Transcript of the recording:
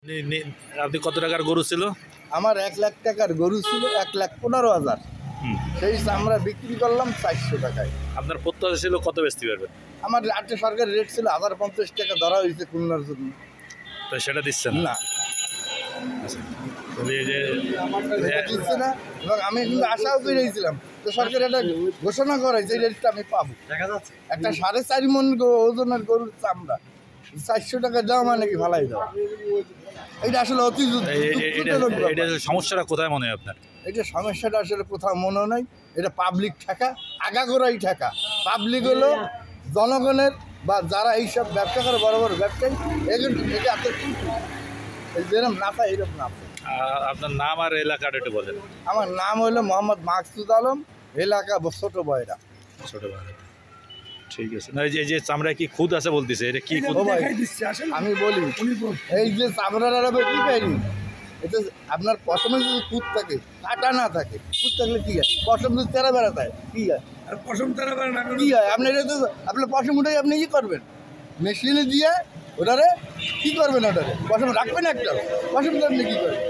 আপনি কত টাকার গরু ছিল? আমার 1 লাখ টাকার গরু ছিল 1,15,000। সেই চামড়া বিক্রি করলাম 400 টাকায়। আপনার প্রত্যাশা ছিল কত বেচতে পারবেন? আমার আজকে সরকারি রেট ছিল 1050 টাকা ধরা হয়েছে খুলনার জন্য। তো সেটা দিচ্ছেন না, তবে এই যে দিচ্ছে না। এবং আমি কিন্তু আশাও করেছিলাম তো সরকার এটা ঘোষণা করেছে এই রেটটা আমি পাবো। দেখা যাচ্ছে একটা 4.5 মণ ওজনের গরুর চামড়া 400 টাকা দেওয়া মানে কি ভালাই দেওয়া। এটা আসলে অতি এটা সমস্যাটা কোথায় মনে হয় আপনার? এটা সমস্যাটা আসলে কোথাও মনে নাই। এটা পাবলিক টাকা, আগাগোড়াই টাকা। পাবলিক হলো জনগণের বা যারা এইসব ব্যবসা করে বড় বড় ব্যবসায়ী এটা এত যেরকম না পায় এরকম না পায়। আপনার নাম আর এলাকাটা একটু বলেন। আমার নাম হলো মোহাম্মদ মাকসুদ আলম, এলাকা ছোট বয়রা। ছোট ভাই, ঠিক আছে। না, এই যে চামড়া কি খুদ আছে বলতেছে, এটা কি খুদ? আমি বলি এই যে চামড়ার কি পাইনি এটা আপনার পশমে যদি খুদ থাকে, কাটা না থাকে, খুদ থাকলে কি হয়? পশম যদি তেরা বেড়া থাকে কি হয়? পশম তারা পারে না কি হয়? আপনি এটা তো আপনার পশম উঠে আপনি কি করবেন? মেশিনে দিয়ে ওটারে কি করবেন? ওটারে পশম রাখবেন একটা, পশম আপনি কি করবেন?